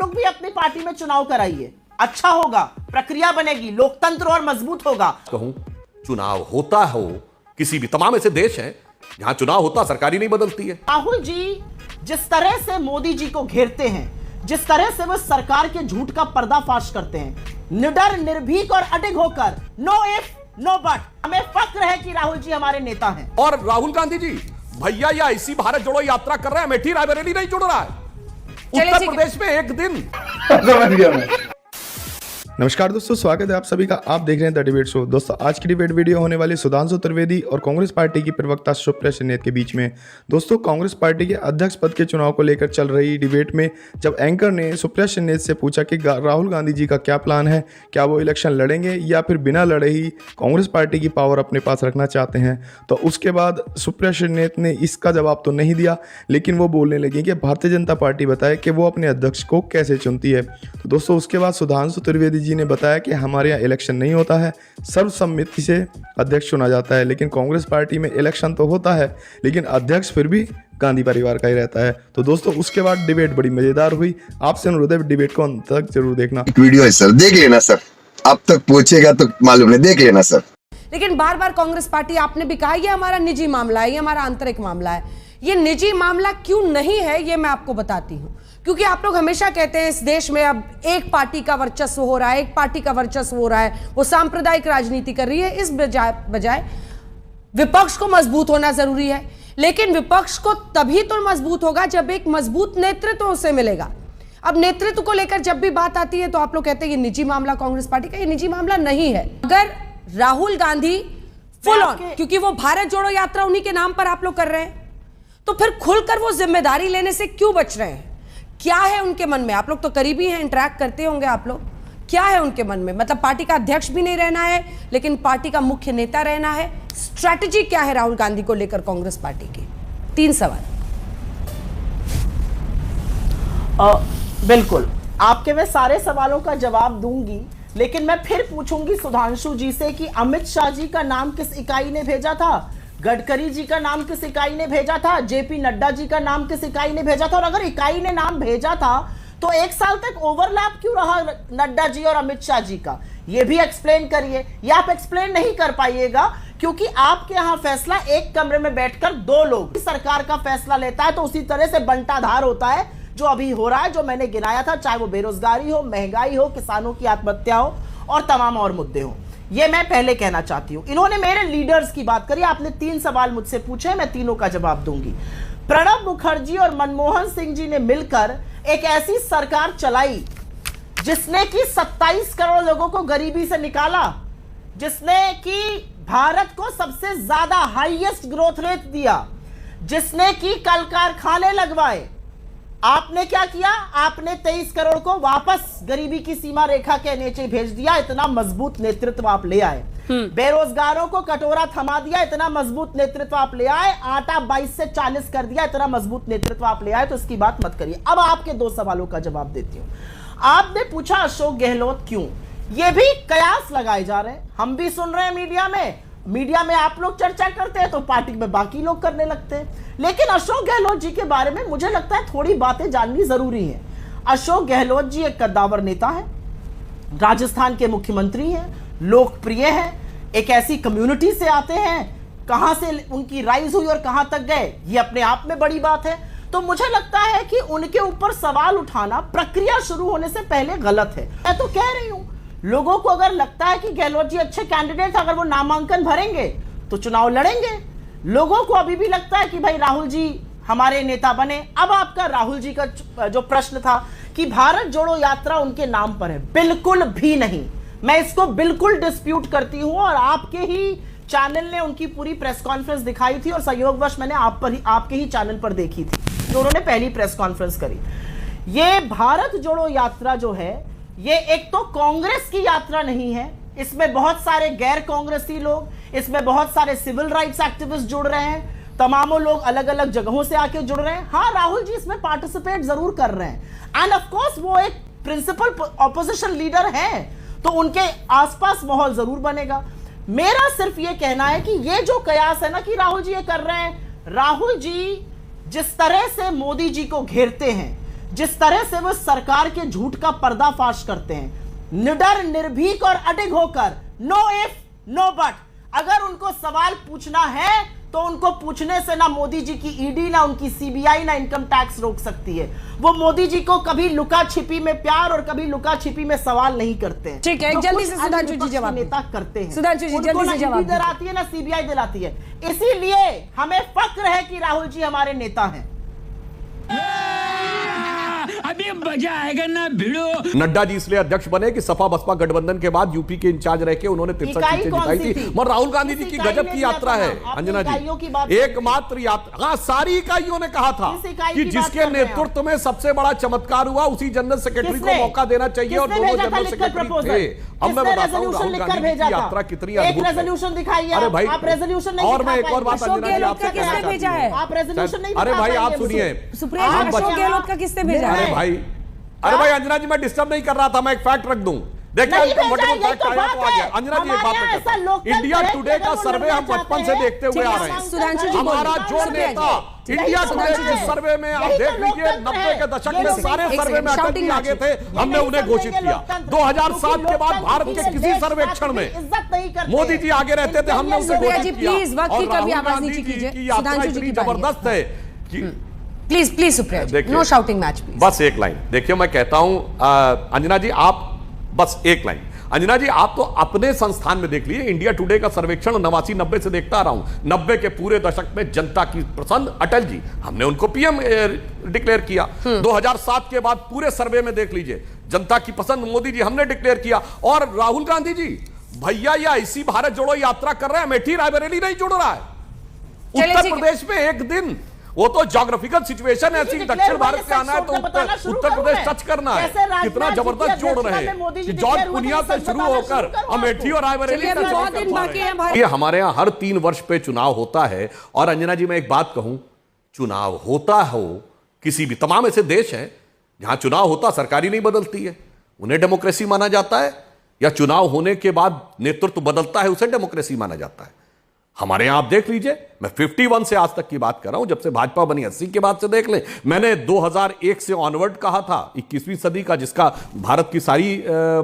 लोग भी अपनी पार्टी में चुनाव कराइए, अच्छा होगा, प्रक्रिया बनेगी, लोकतंत्र और मजबूत होगा। कहूं चुनाव होता हो किसी भी, तमाम ऐसे देश हैं जहां चुनाव होता सरकारी नहीं बदलती है। राहुल जी जिस तरह से मोदी जी को घेरते हैं, जिस तरह से वो सरकार के झूठ का पर्दाफाश करते हैं, निडर, निर्भीक और अडिग होकर, नो इफ नो बट, हमें फक्र है कि राहुल जी हमारे नेता हैं। और राहुल गांधी जी भैया या इसी भारत जोड़ो यात्रा कर रहे हैं, अमेठी रायबरेली नहीं जुड़ रहा है, उत्तर प्रदेश में एक दिन। समझ गया मैं। नमस्कार दोस्तों, स्वागत है आप सभी का। आप देख रहे हैं द डिबेट शो। दोस्तों आज की डिबेट वीडियो होने वाली सुधांशु त्रिवेदी और कांग्रेस पार्टी की प्रवक्ता सुप्रिया शिंदे के बीच में। दोस्तों कांग्रेस पार्टी के अध्यक्ष पद के चुनाव को लेकर चल रही डिबेट में जब एंकर ने सुप्रिया शिंदे से पूछा कि राहुल गांधी जी का क्या प्लान है, क्या वो इलेक्शन लड़ेंगे या फिर बिना लड़े ही कांग्रेस पार्टी की पावर अपने पास रखना चाहते हैं, तो उसके बाद सुप्रिया शिंदे ने इसका जवाब तो नहीं दिया, लेकिन वो बोलने लगी कि भारतीय जनता पार्टी बताए कि वो अपने अध्यक्ष को कैसे चुनती है। तो दोस्तों उसके बाद सुधांशु त्रिवेदी ने बताया कि हमारे यहाँ इलेक्शन नहीं होता है, सर्वसम्मति से अध्यक्ष चुना जाता है, लेकिन कांग्रेस पार्टी में इलेक्शन तो होता है लेकिन अध्यक्ष फिर भी गांधी परिवार का ही रहता है। तो दोस्तों उसके बाद डिबेट बड़ी मजेदार हुई। आपसे अनुरोध है डिबेट को अंत तक जरूर देखना। वीडियो है सर, देख लेना सर, अब तक पूछेगा तो मालूम नहीं, देख लेना सर। लेकिन बार बार कांग्रेस पार्टी, आपने भी कहा ये हमारा निजी मामला है, ये हमारा आंतरिक मामला है। ये निजी मामला क्यों नहीं है ये मैं आपको बताती हूँ। क्योंकि आप लोग हमेशा कहते हैं इस देश में अब एक पार्टी का वर्चस्व हो रहा है, एक पार्टी का वर्चस्व हो रहा है, वो सांप्रदायिक राजनीति कर रही है। इस बजाय विपक्ष को मजबूत होना जरूरी है, लेकिन विपक्ष को तभी तो मजबूत होगा जब एक मजबूत नेतृत्व उसे मिलेगा। अब नेतृत्व को लेकर जब भी बात आती है तो आप लोग कहते हैं ये निजी मामला कांग्रेस पार्टी का। ये निजी मामला नहीं है। अगर राहुल गांधी फुल ऑन, क्योंकि वो भारत जोड़ो यात्रा उन्हीं के नाम पर आप लोग कर रहे हैं, तो फिर खुलकर वो जिम्मेदारी लेने से क्यों बच रहे हैं? क्या है उनके मन में? आप लोग तो करीबी हैं, इंटरैक्ट करते होंगे आप लोग। क्या है उनके मन में? मतलब पार्टी का अध्यक्ष भी नहीं रहना है लेकिन पार्टी का मुख्य नेता रहना है। स्ट्रैटेजी क्या है राहुल गांधी को लेकर कांग्रेस पार्टी की? 3 सवाल। बिल्कुल आपके मैं सारे सवालों का जवाब दूंगी, लेकिन मैं फिर पूछूंगी सुधांशु जी से कि अमित शाह जी का नाम किस इकाई ने भेजा था, गडकरी जी का नाम किस इकाई ने भेजा था, जेपी नड्डा जी का नाम किस इकाई ने भेजा था? और अगर इकाई ने नाम भेजा था तो 1 साल तक ओवरलैप क्यों रहा नड्डा जी और अमित शाह जी का? ये भी एक्सप्लेन करिए। या आप एक्सप्लेन नहीं कर पाइएगा क्योंकि आपके यहां फैसला एक कमरे में बैठकर 2 लोग सरकार का फैसला लेता है, तो उसी तरह से बंटाधार होता है जो अभी हो रहा है, जो मैंने गिनाया था, चाहे वो बेरोजगारी हो, महंगाई हो, किसानों की आत्महत्या हो और तमाम और मुद्दे हो। ये मैं पहले कहना चाहती हूं। इन्होंने मेरे लीडर्स की बात करी, आपने 3 सवाल मुझसे पूछे, मैं तीनों का जवाब दूंगी। प्रणब मुखर्जी और मनमोहन सिंह जी ने मिलकर एक ऐसी सरकार चलाई जिसने कि 27 करोड़ लोगों को गरीबी से निकाला, जिसने कि भारत को सबसे ज्यादा हाईएस्ट ग्रोथ रेट दिया, जिसने कि कल कारखाने लगवाए। आपने क्या किया? आपने 23 करोड़ को वापस गरीबी की सीमा रेखा के नीचे भेज दिया। इतना मजबूत नेतृत्व आप ले आए। बेरोजगारों को कटोरा थमा दिया, इतना मजबूत नेतृत्व आप ले आए। आटा 22 से 40 कर दिया, इतना मजबूत नेतृत्व आप ले आए। तो इसकी बात मत करिए। अब आपके 2 सवालों का जवाब देती हूं। आपने पूछा अशोक गहलोत क्यों? ये भी कयास लगाए जा रहे हैं, हम भी सुन रहे हैं मीडिया में आप लोग चर्चा करते हैं तो पार्टी में बाकी लोग करने लगते हैं। लेकिन अशोक गहलोत जी के बारे में मुझे लगता है थोड़ी बातें जाननी जरूरी है। अशोक गहलोत जी एक कद्दावर नेता है, राजस्थान के मुख्यमंत्री हैं, लोकप्रिय हैं, एक ऐसी कम्युनिटी से आते हैं, कहां से उनकी राइज हुई और कहां तक गए ये अपने आप में बड़ी बात है। तो मुझे लगता है कि उनके ऊपर सवाल उठाना प्रक्रिया शुरू होने से पहले गलत है। मैं तो कह रही हूं, लोगों को अगर लगता है कि गहलोत जी अच्छे कैंडिडेट, अगर वो नामांकन भरेंगे तो चुनाव लड़ेंगे। लोगों को अभी भी लगता है कि भाई राहुल जी हमारे नेता बने। अब आपका राहुल जी का जो प्रश्न था कि भारत जोड़ो यात्रा उनके नाम पर है, बिल्कुल भी नहीं। मैं इसको बिल्कुल डिस्प्यूट करती हूं और आपके ही चैनल ने उनकी पूरी प्रेस कॉन्फ्रेंस दिखाई थी और संयोगवश मैंने आपके ही चैनल पर देखी थी जो उन्होंने पहली प्रेस कॉन्फ्रेंस करी। ये भारत जोड़ो यात्रा जो है, ये एक तो कांग्रेस की यात्रा नहीं है, इसमें बहुत सारे गैर कांग्रेसी लोग, इसमें बहुत सारे सिविल राइट्स एक्टिविस्ट जुड़ रहे हैं, तमामों लोग अलग अलग जगहों से आके जुड़ रहे हैं। हाँ, राहुल जी इसमें पार्टिसिपेट जरूर कर रहे हैं एंड ऑफ कोर्स वो एक प्रिंसिपल ऑपोजिशन लीडर हैं, तो उनके आसपास माहौल जरूर बनेगा। मेरा सिर्फ ये कहना है कि ये जो कयास है ना कि राहुल जी ये कर रहे हैं, राहुल जी जिस तरह से मोदी जी को घेरते हैं, जिस तरह से वो सरकार के झूठ का पर्दाफाश करते हैं, निडर, निर्भीक और अडिग होकर, नो इफ नो बट। अगर उनको सवाल पूछना है तो उनको पूछने से ना मोदी जी की ईडी, ना उनकी सीबीआई, ना इनकम टैक्स रोक सकती है। वो मोदी जी को कभी लुका छिपी में प्यार और कभी लुका छिपी में सवाल नहीं करते हैं। ठीक है, जो जल्दी कुछ से अन्य सुधांशु जी विपक्ष जवाब के नेता करते हैं, सुधांशु जी उनको जल्दी ना से जवाब ईडी दिलाती है ना सीबीआई दिलाती है। इसीलिए हमें फक्र है कि राहुल जी हमारे नेता हैं। अभी मजा आएगा ना भिड़ो। नड्डा जी इसलिए अध्यक्ष बने कि सपा बसपा गठबंधन के बाद यूपी के इंचार्ज रह के उन्होंने 63 सीटें जिताई थी। मगर राहुल गांधी जी की गजब की यात्रा है अंजना जी, एकमात्र यात्रा। हाँ, सारी इकाइयों ने कहा था कि जिसके नेतृत्व में सबसे बड़ा चमत्कार हुआ उसी जनरल सेक्रेटरी को मौका देना चाहिए, और दोनों जनरल सेक्रेटरी थे। अब मैं बताता हूँ राहुल गांधी की यात्रा कितनी अद्भुत है। रेजोल्यूशन दिखाइए। अरे भाई, आप रेजोल्यूशन नहीं, और मैं एक और बात अंजना जी आपसे कहना चाहती हूँ। आप रेजोल्यूशन नहीं, अरे भाई आप सुनिए, अशोक गहलोत का किसने भेजा है? अरे भाई अंजना जी, मैं डिस्टर्ब नहीं कर रहा था, मैं एक फैक्ट रख दूं। देखिए फैक्ट आया तो आ गया। अंजना जी एक बात मैं कहता हूं, इंडिया टुडे का सर्वे हम बचपन से देखते हुए आ रहे हैं। हमारा जो नेता इंडिया टुडे के सर्वे में आप देख लीजिए, 90 के दशक में सारे सर्वे में अटल जी आगे थे, हमने उन्हें घोषित किया। 2007 के बाद भारत के किसी सर्वेक्षण में मोदी जी आगे रहते थे, हमने उसे घोषित किया। और राहुल गांधी जी की यात्रा इतनी जबरदस्त है कि please Supriya, no shouting match please. बस एक लाइन देखिए, मैं कहता हूं अंजना जी, आप बस एक लाइन। अंजना जी, आप तो अपने संस्थान में देख लीजिए, इंडिया टुडे का सर्वेक्षण 89-90 से देखता आ रहा हूं। 90 के पूरे दशक में जनता की पसंद अटल जी, हमने उनको पीएम डिक्लेयर किया। 2007 के बाद पूरे सर्वे में देख लीजिए, जनता की पसंद मोदी जी, हमने डिक्लेयर किया। और राहुल गांधी जी, भैया ये ऐसी भारत जोड़ो यात्रा कर रहे हैं, अमेठी रायबरेली नहीं जोड़ रहा है। उत्तर प्रदेश में एक दिन, वो तो ज्योग्राफिकल सिचुएशन ऐसी, दक्षिण भारत से आना है तो उत्तर प्रदेश टच करना है। कितना जबरदस्त जोड़ रहे हैं कि जॉर्ज पुनिया से शुरू होकर अमेठी और रायबरेली तक। ये हमारे यहाँ हर 3 वर्ष पे चुनाव होता है। और अंजना जी, मैं एक बात कहूं, चुनाव होता हो किसी भी, तमाम ऐसे देश हैं जहां चुनाव होता सरकारी नहीं बदलती है, उन्हें डेमोक्रेसी माना जाता है, या चुनाव होने के बाद नेतृत्व बदलता है, उसे डेमोक्रेसी माना जाता है। हमारे यहां आप देख लीजिए, मैं 51 से आज तक की बात कर रहा हूं, जब से भाजपा बनी 80 के बाद से देख लें। मैंने 2001 से ऑनवर्ड कहा था, 21वीं सदी का, जिसका भारत की सारी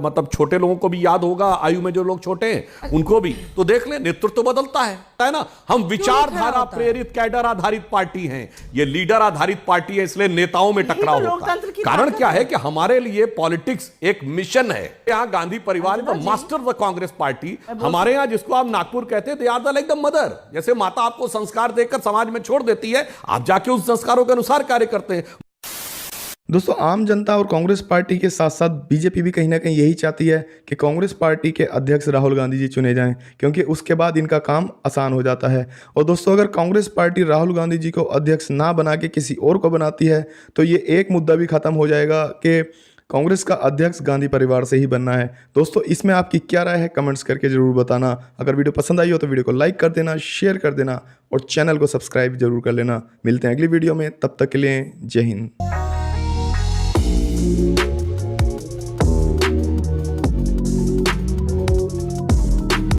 मतलब छोटे लोगों को भी याद होगा, आयु में जो लोग छोटे हैं उनको भी, तो देख लें नेतृत्व बदलता है ना। हम विचारधारा प्रेरित कैडर आधारित पार्टी हैं, ये लीडर आधारित पार्टी है, इसलिए नेताओं में टकराव होता है। कारण क्या है कि हमारे लिए पॉलिटिक्स एक मिशन है। यहाँ गांधी परिवार the master the Congress party, हमारे यहाँ जिसको आप नागपुर कहते हैं, they are the like the mother. जैसे माता आपको संस्कार देकर समाज में छोड़ देती है, आप जाके उस संस्कारों के अनुसार कार्य करते हैं। दोस्तों, आम जनता और कांग्रेस पार्टी के साथ साथ बीजेपी भी कहीं ना कहीं यही चाहती है कि कांग्रेस पार्टी के अध्यक्ष राहुल गांधी जी चुने जाएं, क्योंकि उसके बाद इनका काम आसान हो जाता है। और दोस्तों, अगर कांग्रेस पार्टी राहुल गांधी जी को अध्यक्ष ना बना के किसी और को बनाती है तो ये एक मुद्दा भी खत्म हो जाएगा कि कांग्रेस का अध्यक्ष गांधी परिवार से ही बनना है। दोस्तों, इसमें आपकी क्या राय है, कमेंट्स करके जरूर बताना। अगर वीडियो पसंद आई हो तो वीडियो को लाइक कर देना, शेयर कर देना और चैनल को सब्सक्राइब जरूर कर लेना। मिलते हैं अगली वीडियो में, तब तक के लिए जय हिंद।